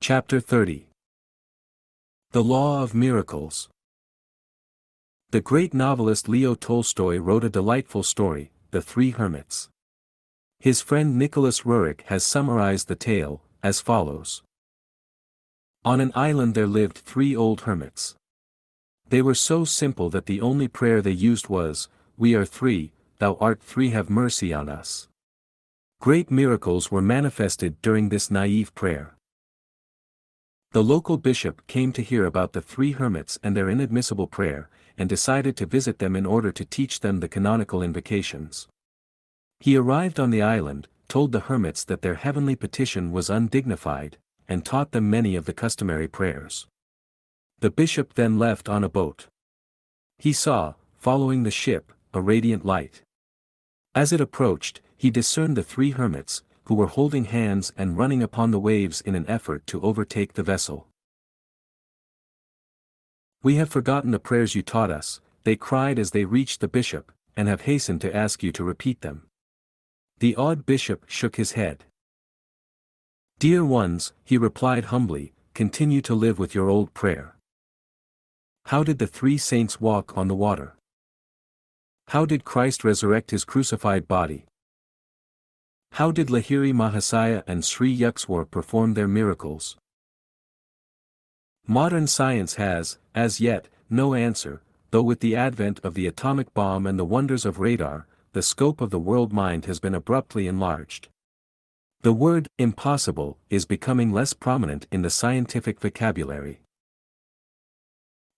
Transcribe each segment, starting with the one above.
Chapter 30. The Law of Miracles. The great novelist Leo Tolstoy wrote a delightful story, The Three Hermits. His friend Nicholas Roerich has summarized the tale, as follows. On an island there lived three old hermits. They were so simple that the only prayer they used was, "We are three, thou art three, have mercy on us." Great miracles were manifested during this naive prayer. The local bishop came to hear about the three hermits and their inadmissible prayer, and decided to visit them in order to teach them the canonical invocations. He arrived on the island, told the hermits that their heavenly petition was undignified, and taught them many of the customary prayers. The bishop then left on a boat. He saw, following the ship, a radiant light. As it approached, he discerned the three hermits, who were holding hands and running upon the waves in an effort to overtake the vessel. "We have forgotten the prayers you taught us," they cried as they reached the bishop, "and have hastened to ask you to repeat them." The awed bishop shook his head. "Dear ones," he replied humbly, "continue to live with your old prayer. How did the three saints walk on the water? How did Christ resurrect his crucified body? How did Lahiri Mahasaya and Sri Yuxwar perform their miracles? Modern science has, as yet, no answer, though with the advent of the atomic bomb and the wonders of radar, the scope of the world mind has been abruptly enlarged. The word, impossible, is becoming less prominent in the scientific vocabulary.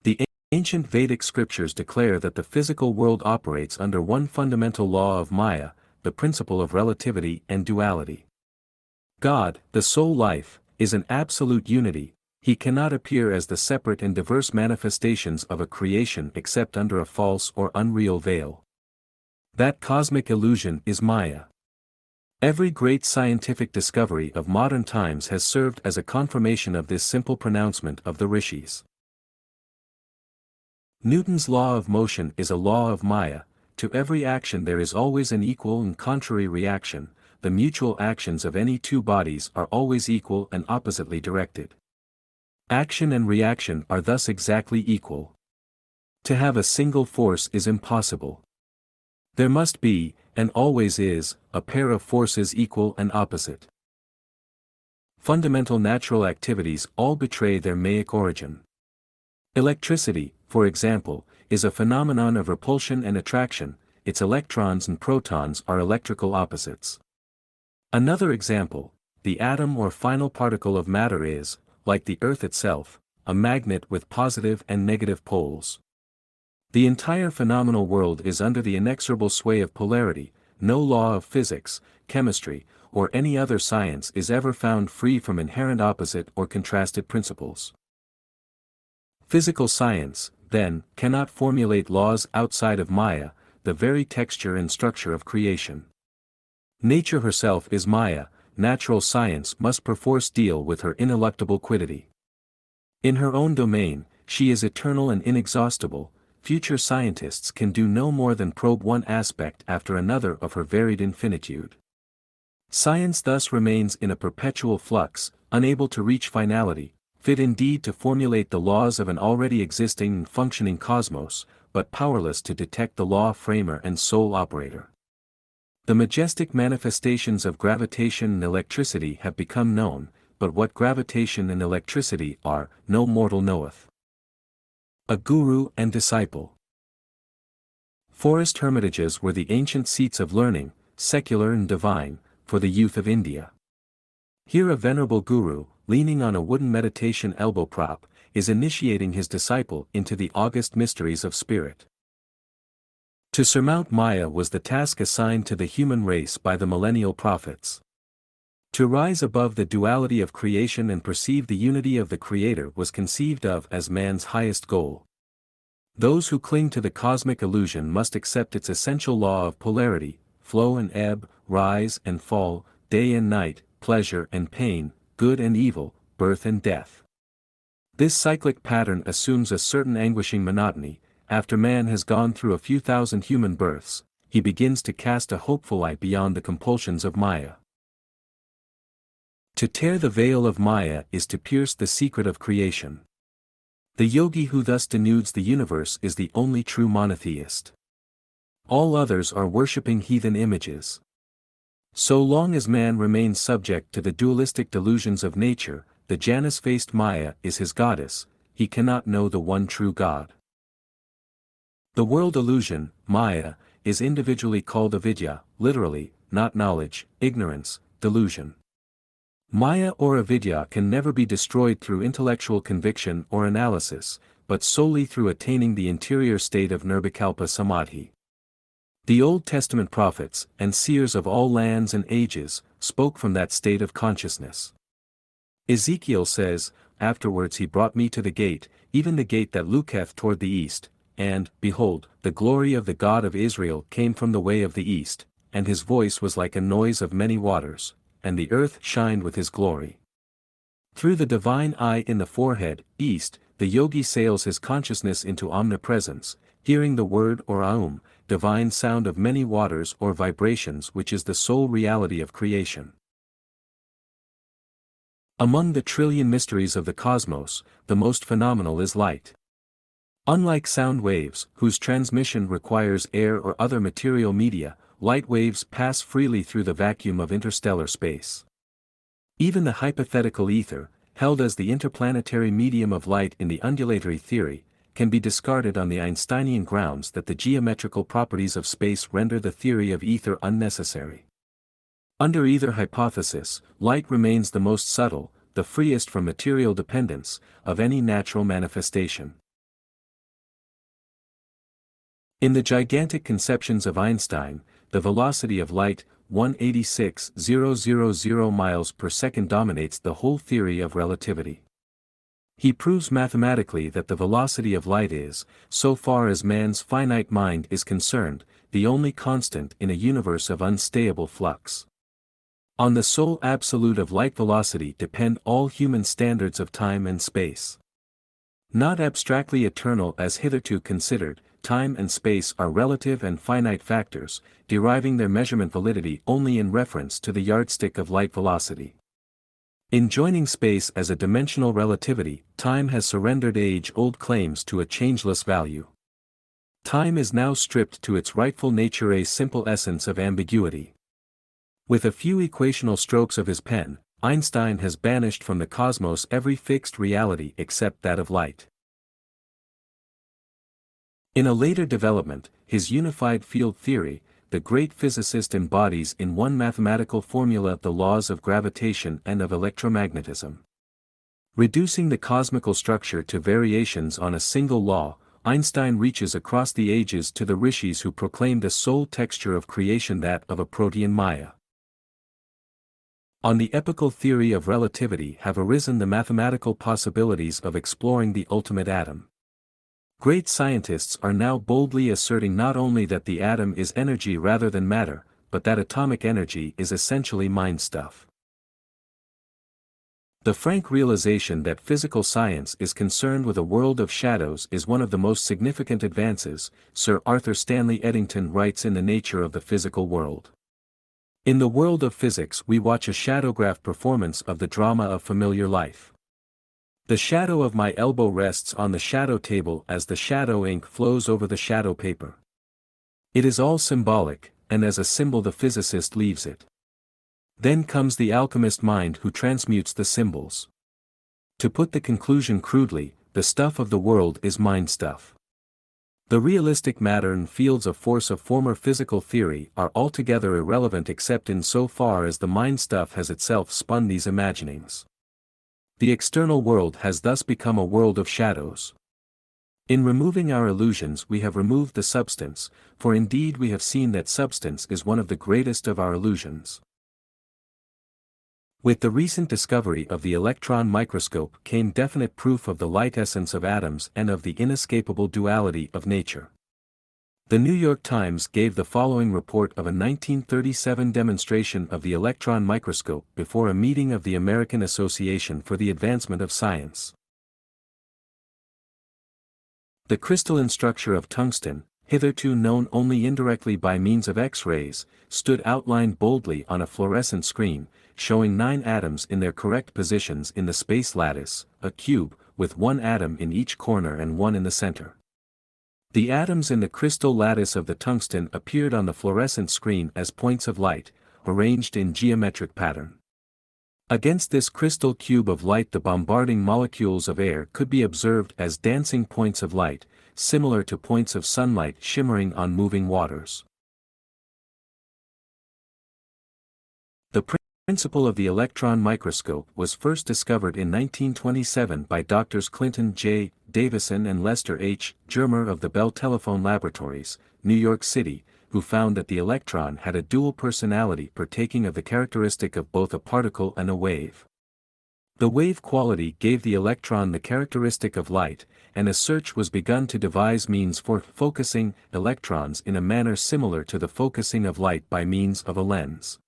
The ancient Vedic scriptures declare that the physical world operates under one fundamental law of Maya, the principle of relativity and duality. God, the sole life, is an absolute unity. He cannot appear as the separate and diverse manifestations of a creation except under a false or unreal veil. That cosmic illusion is Maya. Every great scientific discovery of modern times has served as a confirmation of this simple pronouncement of the rishis. Newton's law of motion is a law of Maya. To every action there is always an equal and contrary reaction. The mutual actions of any two bodies are always equal and oppositely directed. Action and reaction are thus exactly equal. To have a single force is impossible. There must be, and always is, a pair of forces equal and opposite. Fundamental natural activities all betray their Maic origin. Electricity, for example, is a phenomenon of repulsion and attraction. Its electrons and protons are electrical opposites. Another example, the atom or final particle of matter is, like the Earth itself, a magnet with positive and negative poles. The entire phenomenal world is under the inexorable sway of polarity. No law of physics, chemistry, or any other science is ever found free from inherent opposite or contrasted principles. Physical science, then, cannot formulate laws outside of Maya, the very texture and structure of creation. Nature herself is Maya. Natural science must perforce deal with her ineluctable quiddity. In her own domain, she is eternal and inexhaustible. Future scientists can do no more than probe one aspect after another of her varied infinitude. Science thus remains in a perpetual flux, unable to reach finality, fit indeed to formulate the laws of an already existing and functioning cosmos, but powerless to detect the law framer and sole operator. The majestic manifestations of gravitation and electricity have become known, but what gravitation and electricity are, no mortal knoweth. A guru and disciple. Forest hermitages were the ancient seats of learning, secular and divine, for the youth of India. Here a venerable guru, leaning on a wooden meditation elbow prop, is initiating his disciple into the august mysteries of spirit. To surmount Maya was the task assigned to the human race by the millennial prophets. To rise above the duality of creation and perceive the unity of the Creator was conceived of as man's highest goal. Those who cling to the cosmic illusion must accept its essential law of polarity, flow and ebb, rise and fall, day and night, pleasure and pain, good and evil, birth and death. This cyclic pattern assumes a certain anguishing monotony. After man has gone through a few thousand human births, he begins to cast a hopeful eye beyond the compulsions of Maya. To tear the veil of Maya is to pierce the secret of creation. The yogi who thus denudes the universe is the only true monotheist. All others are worshipping heathen images. So long as man remains subject to the dualistic delusions of nature, the Janus-faced Maya is his goddess, he cannot know the one true God. The world illusion, Maya, is individually called avidya, literally, not knowledge, ignorance, delusion. Maya or avidya can never be destroyed through intellectual conviction or analysis, but solely through attaining the interior state of nirvikalpa samadhi. The Old Testament prophets, and seers of all lands and ages, spoke from that state of consciousness. Ezekiel says, "Afterwards he brought me to the gate, even the gate that looketh toward the east, and, behold, the glory of the God of Israel came from the way of the east, and his voice was like a noise of many waters, and the earth shined with his glory." Through the divine eye in the forehead, east, the yogi sails his consciousness into omnipresence, hearing the word or aum, divine sound of many waters or vibrations, which is the sole reality of creation. Among the trillion mysteries of the cosmos, the most phenomenal is light. Unlike sound waves, whose transmission requires air or other material media, light waves pass freely through the vacuum of interstellar space. Even the hypothetical ether, held as the interplanetary medium of light in the undulatory theory, can be discarded on the Einsteinian grounds that the geometrical properties of space render the theory of ether unnecessary. Under either hypothesis, light remains the most subtle, the freest from material dependence, of any natural manifestation. In the gigantic conceptions of Einstein, the velocity of light, 186,000 miles per second, dominates the whole theory of relativity. He proves mathematically that the velocity of light is, so far as man's finite mind is concerned, the only constant in a universe of unstable flux. On the sole absolute of light velocity depend all human standards of time and space. Not abstractly eternal as hitherto considered, time and space are relative and finite factors, deriving their measurement validity only in reference to the yardstick of light velocity. In joining space as a dimensional relativity, time has surrendered age-old claims to a changeless value. Time is now stripped to its rightful nature, a simple essence of ambiguity. With a few equational strokes of his pen, Einstein has banished from the cosmos every fixed reality except that of light. In a later development, his unified field theory, the great physicist embodies in one mathematical formula the laws of gravitation and of electromagnetism. Reducing the cosmical structure to variations on a single law, Einstein reaches across the ages to the rishis who proclaimed the sole texture of creation, that of a protean Maya. On the epical theory of relativity have arisen the mathematical possibilities of exploring the ultimate atom. Great scientists are now boldly asserting not only that the atom is energy rather than matter, but that atomic energy is essentially mind stuff. The frank realization that physical science is concerned with a world of shadows is one of the most significant advances, Sir Arthur Stanley Eddington writes in The Nature of the Physical World. In the world of physics we watch a shadowgraph performance of the drama of familiar life. The shadow of my elbow rests on the shadow table as the shadow ink flows over the shadow paper. It is all symbolic, and as a symbol the physicist leaves it. Then comes the alchemist mind who transmutes the symbols. To put the conclusion crudely, the stuff of the world is mind stuff. The realistic matter and fields of force of former physical theory are altogether irrelevant except in so far as the mind stuff has itself spun these imaginings. The external world has thus become a world of shadows. In removing our illusions we have removed the substance, for indeed we have seen that substance is one of the greatest of our illusions. With the recent discovery of the electron microscope came definite proof of the light essence of atoms and of the inescapable duality of nature. The New York Times gave the following report of a 1937 demonstration of the electron microscope before a meeting of the American Association for the Advancement of Science. The crystalline structure of tungsten, hitherto known only indirectly by means of X-rays, stood outlined boldly on a fluorescent screen, showing 9 atoms in their correct positions in the space lattice, a cube, with 1 atom in each corner and 1 in the center. The atoms in the crystal lattice of the tungsten appeared on the fluorescent screen as points of light, arranged in geometric pattern. Against this crystal cube of light the bombarding molecules of air could be observed as dancing points of light, similar to points of sunlight shimmering on moving waters. The principle of the electron microscope was first discovered in 1927 by Drs. Clinton J. Davison and Lester H. Germer of the Bell Telephone Laboratories, New York City, who found that the electron had a dual personality partaking of the characteristic of both a particle and a wave. The wave quality gave the electron the characteristic of light, and a search was begun to devise means for focusing electrons in a manner similar to the focusing of light by means of a lens.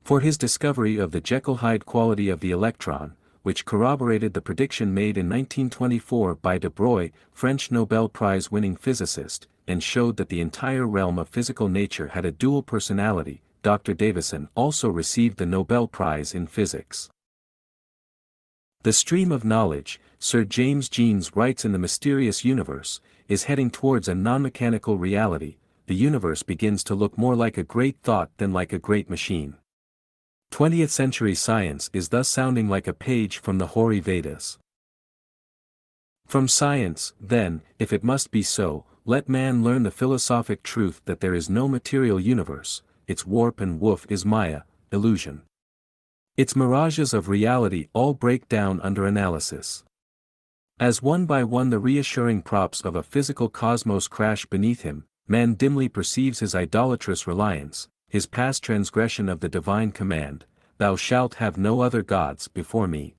For his discovery of the Jekyll-Hyde quality of the electron, which corroborated the prediction made in 1924 by de Broglie, French Nobel Prize-winning physicist, and showed that the entire realm of physical nature had a dual personality, Dr. Davison also received the Nobel Prize in Physics. The stream of knowledge, Sir James Jeans writes in The Mysterious Universe, is heading towards a non-mechanical reality. The universe begins to look more like a great thought than like a great machine. 20th century science is thus sounding like a page from the Hoary Vedas. From science, then, if it must be so, let man learn the philosophic truth that there is no material universe, its warp and woof is Maya, illusion. Its mirages of reality all break down under analysis. As one by one the reassuring props of a physical cosmos crash beneath him, man dimly perceives his idolatrous reliance, his past transgression of the divine command, "Thou shalt have no other gods before me."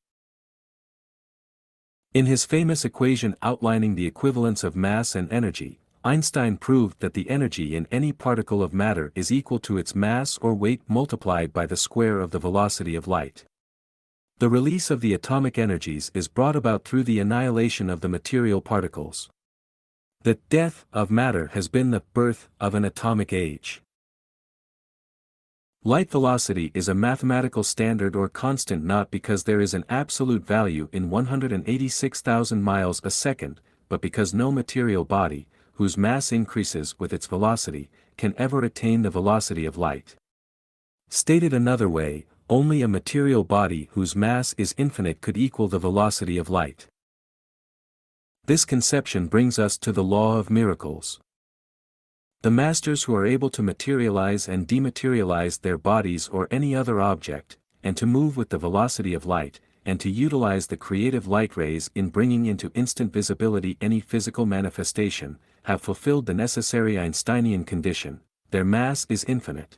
In his famous equation outlining the equivalence of mass and energy, Einstein proved that the energy in any particle of matter is equal to its mass or weight multiplied by the square of the velocity of light. The release of the atomic energies is brought about through the annihilation of the material particles. The death of matter has been the birth of an atomic age. Light velocity is a mathematical standard or constant not because there is an absolute value in 186,000 miles a second, but because no material body, whose mass increases with its velocity, can ever attain the velocity of light. Stated another way, only a material body whose mass is infinite could equal the velocity of light. This conception brings us to the law of miracles. The masters who are able to materialize and dematerialize their bodies or any other object, and to move with the velocity of light, and to utilize the creative light rays in bringing into instant visibility any physical manifestation, have fulfilled the necessary Einsteinian condition: their mass is infinite.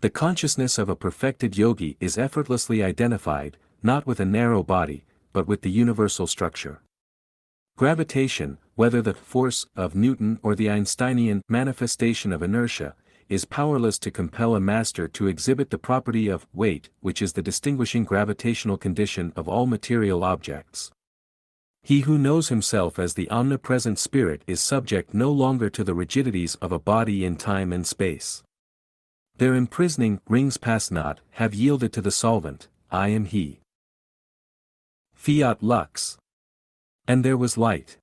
The consciousness of a perfected yogi is effortlessly identified, not with a narrow body, but with the universal structure. Gravitation, whether the force of Newton or the Einsteinian manifestation of inertia, is powerless to compel a master to exhibit the property of weight, which is the distinguishing gravitational condition of all material objects. He who knows himself as the omnipresent spirit is subject no longer to the rigidities of a body in time and space. Their imprisoning rings pass not, have yielded to the solvent, I am he. Fiat lux. And there was light.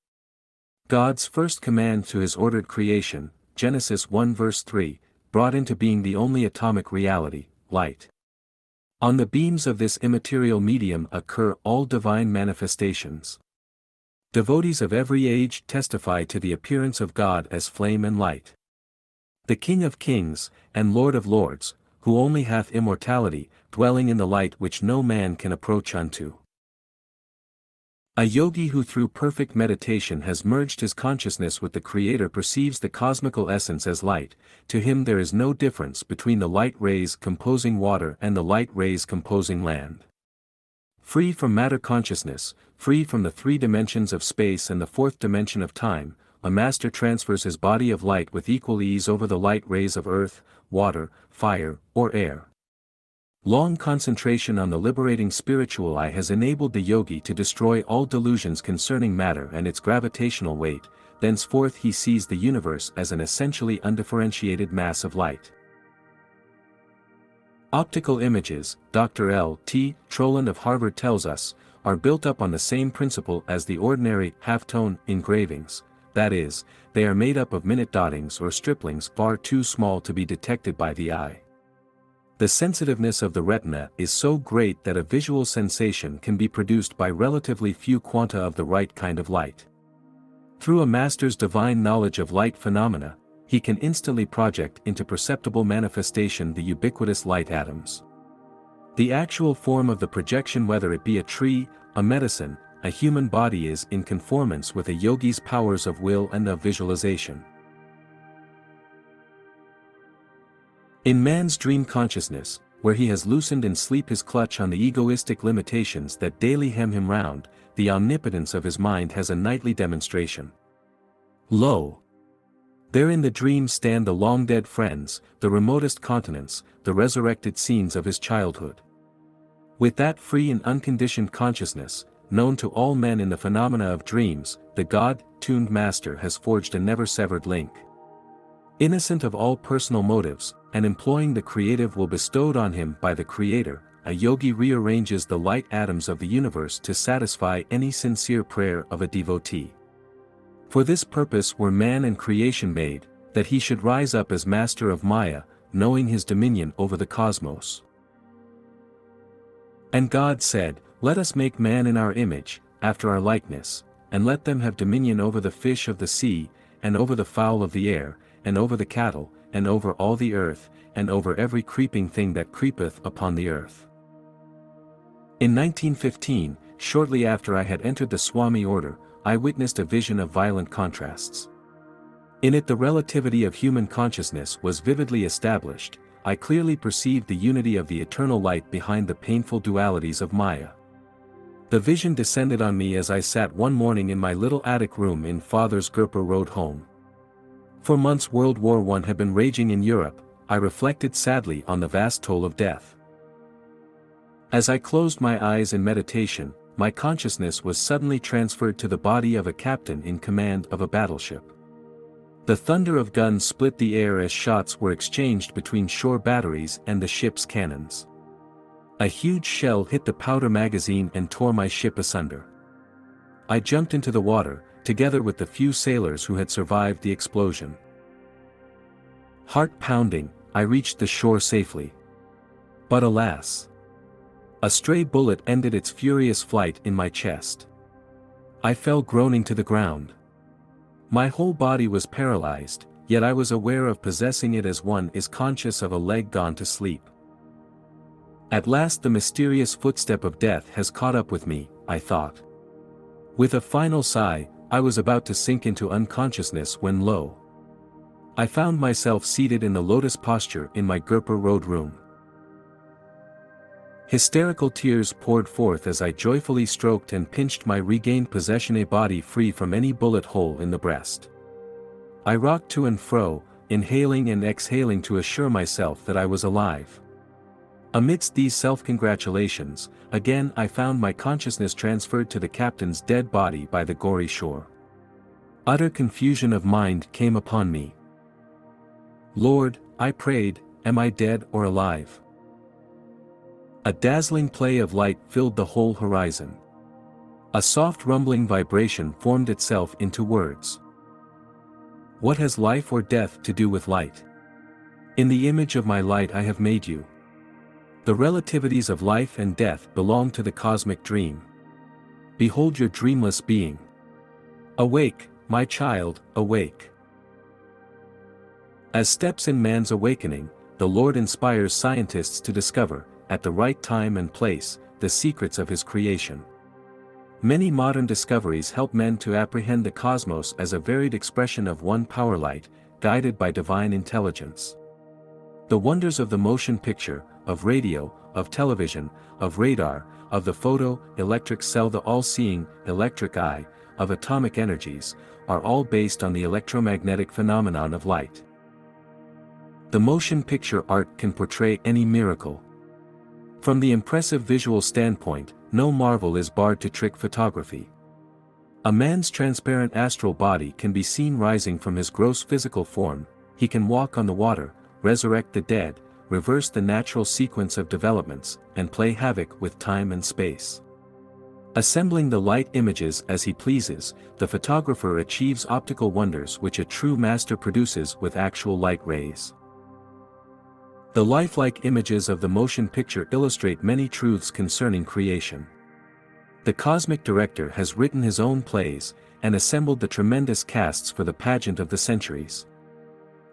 God's first command to his ordered creation, Genesis 1 verse 3, brought into being the only atomic reality, light. On the beams of this immaterial medium occur all divine manifestations. Devotees of every age testify to the appearance of God as flame and light. The King of Kings, and Lord of Lords, who only hath immortality, dwelling in the light which no man can approach unto. A yogi who through perfect meditation has merged his consciousness with the Creator perceives the cosmical essence as light. To him there is no difference between the light rays composing water and the light rays composing land. Free from matter consciousness, free from the 3 dimensions of space and the 4th dimension of time, a master transfers his body of light with equal ease over the light rays of earth, water, fire, or air. Long concentration on the liberating spiritual eye has enabled the yogi to destroy all delusions concerning matter and its gravitational weight. Thenceforth he sees the universe as an essentially undifferentiated mass of light. Optical images, Dr. L.T. Troland of Harvard tells us, are built up on the same principle as the ordinary halftone engravings, that is, they are made up of minute dottings or striplings far too small to be detected by the eye. The sensitiveness of the retina is so great that a visual sensation can be produced by relatively few quanta of the right kind of light. Through a master's divine knowledge of light phenomena, he can instantly project into perceptible manifestation the ubiquitous light atoms. The actual form of the projection, whether it be a tree, a medicine, a human body, is in conformance with a yogi's powers of will and of visualization. In man's dream consciousness, where he has loosened in sleep his clutch on the egoistic limitations that daily hem him round, the omnipotence of his mind has a nightly demonstration. Lo! There in the dream stand the long-dead friends, the remotest continents, the resurrected scenes of his childhood. With that free and unconditioned consciousness, known to all men in the phenomena of dreams, the God-tuned master has forged a never-severed link. Innocent of all personal motives, and employing the creative will bestowed on him by the Creator, a yogi rearranges the light atoms of the universe to satisfy any sincere prayer of a devotee. For this purpose were man and creation made, that he should rise up as master of Maya, knowing his dominion over the cosmos. And God said, "Let us make man in our image, after our likeness, and let them have dominion over the fish of the sea, and over the fowl of the air, and over the cattle, and over all the earth, and over every creeping thing that creepeth upon the earth." In 1915, shortly after I had entered the Swami order, I witnessed a vision of violent contrasts. In it the relativity of human consciousness was vividly established. I clearly perceived the unity of the eternal light behind the painful dualities of Maya. The vision descended on me as I sat one morning in my little attic room in Father's Gerper Road home. For months World War I had been raging in Europe. I reflected sadly on the vast toll of death. As I closed my eyes in meditation, my consciousness was suddenly transferred to the body of a captain in command of a battleship. The thunder of guns split the air as shots were exchanged between shore batteries and the ship's cannons. A huge shell hit the powder magazine and tore my ship asunder. I jumped into the water, together with the few sailors who had survived the explosion. Heart pounding, I reached the shore safely. But alas! A stray bullet ended its furious flight in my chest. I fell groaning to the ground. My whole body was paralyzed, yet I was aware of possessing it as one is conscious of a leg gone to sleep. At last the mysterious footstep of death has caught up with me, I thought. With a final sigh, I was about to sink into unconsciousness when lo! I found myself seated in the lotus posture in my Gerper Road room. Hysterical tears poured forth as I joyfully stroked and pinched my regained possession, a body free from any bullet hole in the breast. I rocked to and fro, inhaling and exhaling to assure myself that I was alive. Amidst these self-congratulations, again I found my consciousness transferred to the captain's dead body by the gory shore. Utter confusion of mind came upon me. Lord, I prayed, am I dead or alive? A dazzling play of light filled the whole horizon. A soft rumbling vibration formed itself into words. What has life or death to do with light? In the image of my light I have made you. The relativities of life and death belong to the cosmic dream. Behold your dreamless being. Awake, my child, awake. As steps in man's awakening, the Lord inspires scientists to discover, at the right time and place, the secrets of his creation. Many modern discoveries help men to apprehend the cosmos as a varied expression of one power light, guided by divine intelligence. The wonders of the motion picture, of radio, of television, of radar, of the photo-electric cell, the all-seeing electric eye, of atomic energies, are all based on the electromagnetic phenomenon of light. The motion picture art can portray any miracle. From the impressive visual standpoint, no marvel is barred to trick photography. A man's transparent astral body can be seen rising from his gross physical form, he can walk on the water, resurrect the dead, reverse the natural sequence of developments, and play havoc with time and space. Assembling the light images as he pleases, the photographer achieves optical wonders which a true master produces with actual light rays. The lifelike images of the motion picture illustrate many truths concerning creation. The cosmic director has written his own plays, and assembled the tremendous casts for the pageant of the centuries.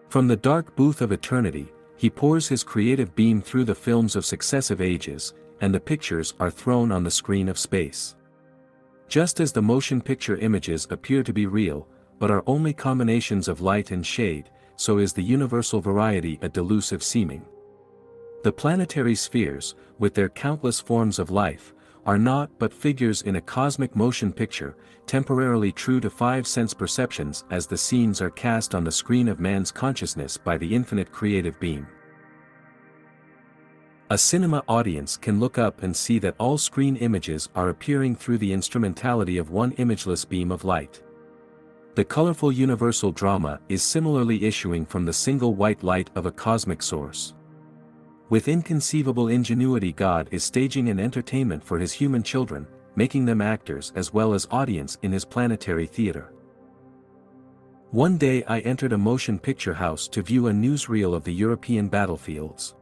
From the dark booth of eternity, he pours his creative beam through the films of successive ages, and the pictures are thrown on the screen of space. Just as the motion picture images appear to be real, but are only combinations of light and shade, so is the universal variety a delusive seeming. The planetary spheres, with their countless forms of life, are not but figures in a cosmic motion picture, temporarily true to five sense perceptions as the scenes are cast on the screen of man's consciousness by the infinite creative beam. A cinema audience can look up and see that all screen images are appearing through the instrumentality of one imageless beam of light. The colorful universal drama is similarly issuing from the single white light of a cosmic source. With inconceivable ingenuity, God is staging an entertainment for his human children, making them actors as well as audience in his planetary theater. One day I entered a motion picture house to view a newsreel of the European battlefields.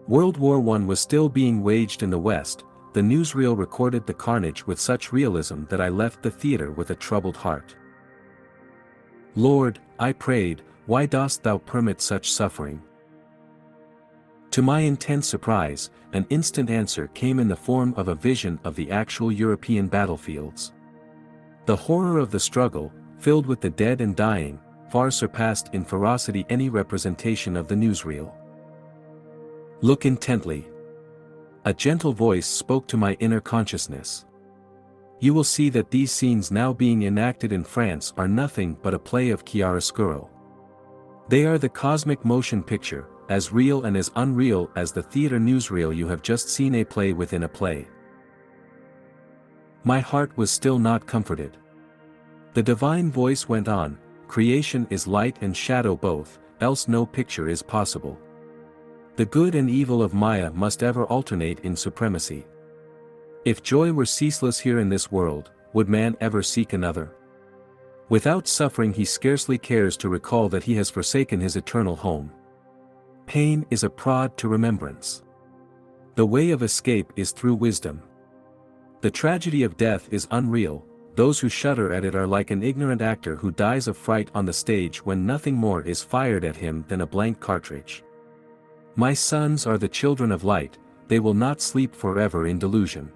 World War I was still being waged in the West. The newsreel recorded the carnage with such realism that I left the theater with a troubled heart. Lord, I prayed, why dost thou permit such suffering? To my intense surprise, an instant answer came in the form of a vision of the actual European battlefields. The horror of the struggle, filled with the dead and dying, far surpassed in ferocity any representation of the newsreel. Look intently. A gentle voice spoke to my inner consciousness. You will see that these scenes now being enacted in France are nothing but a play of chiaroscuro. They are the cosmic motion picture, as real and as unreal as the theater newsreel you have just seen, a play within a play. My heart was still not comforted. The divine voice went on, creation is light and shadow both, else no picture is possible. The good and evil of Maya must ever alternate in supremacy. If joy were ceaseless here in this world, would man ever seek another? Without suffering he scarcely cares to recall that he has forsaken his eternal home. Pain is a prod to remembrance. The way of escape is through wisdom. The tragedy of death is unreal, those who shudder at it are like an ignorant actor who dies of fright on the stage when nothing more is fired at him than a blank cartridge. My sons are the children of light, they will not sleep forever in delusion.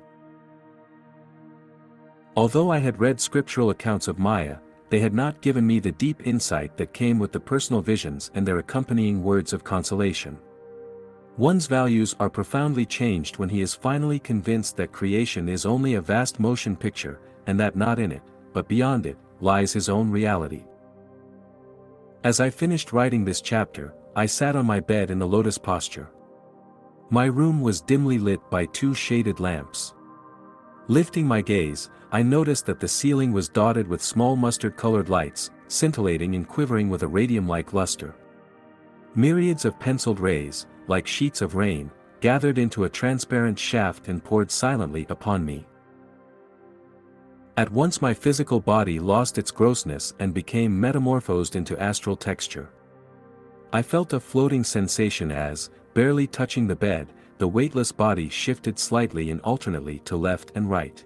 Although I had read scriptural accounts of Maya, they had not given me the deep insight that came with the personal visions and their accompanying words of consolation. One's values are profoundly changed when he is finally convinced that creation is only a vast motion picture, and that not in it, but beyond it, lies his own reality. As I finished writing this chapter, I sat on my bed in the lotus posture. My room was dimly lit by two shaded lamps. Lifting my gaze, I noticed that the ceiling was dotted with small mustard-colored lights, scintillating and quivering with a radium-like luster. Myriads of penciled rays, like sheets of rain, gathered into a transparent shaft and poured silently upon me. At once my physical body lost its grossness and became metamorphosed into astral texture. I felt a floating sensation as, barely touching the bed, the weightless body shifted slightly and alternately to left and right.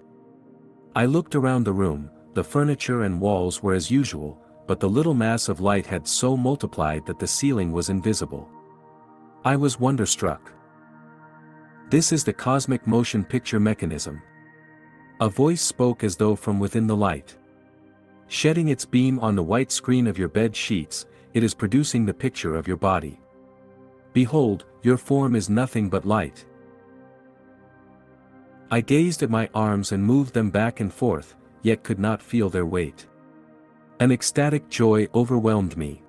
I looked around the room, the furniture and walls were as usual, but the little mass of light had so multiplied that the ceiling was invisible. I was wonderstruck. This is the cosmic motion picture mechanism. A voice spoke as though from within the light. Shedding its beam on the white screen of your bed sheets, it is producing the picture of your body. Behold, your form is nothing but light. I gazed at my arms and moved them back and forth, yet could not feel their weight. An ecstatic joy overwhelmed me.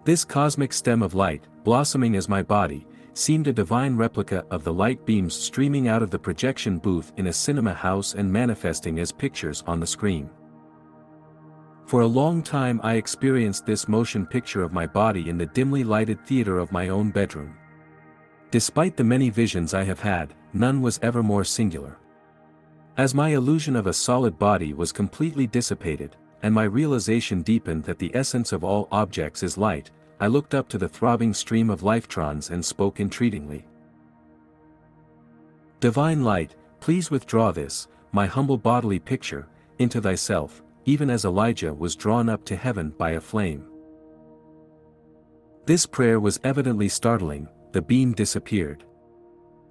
This cosmic stem of light, blossoming as my body, seemed a divine replica of the light beams streaming out of the projection booth in a cinema house and manifesting as pictures on the screen. For a long time I experienced this motion picture of my body in the dimly lighted theater of my own bedroom. Despite the many visions I have had, none was ever more singular. As my illusion of a solid body was completely dissipated, and my realization deepened that the essence of all objects is light, I looked up to the throbbing stream of lifetrons and spoke entreatingly. Divine light, please withdraw this, my humble bodily picture, into thyself, even as Elijah was drawn up to heaven by a flame. This prayer was evidently startling. The beam disappeared.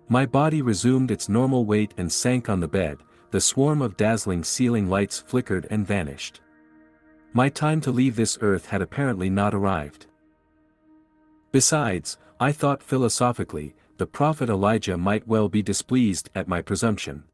My body resumed its normal weight and sank on the bed, the swarm of dazzling ceiling lights flickered and vanished. My time to leave this earth had apparently not arrived. Besides, I thought philosophically, the prophet Elijah might well be displeased at my presumption,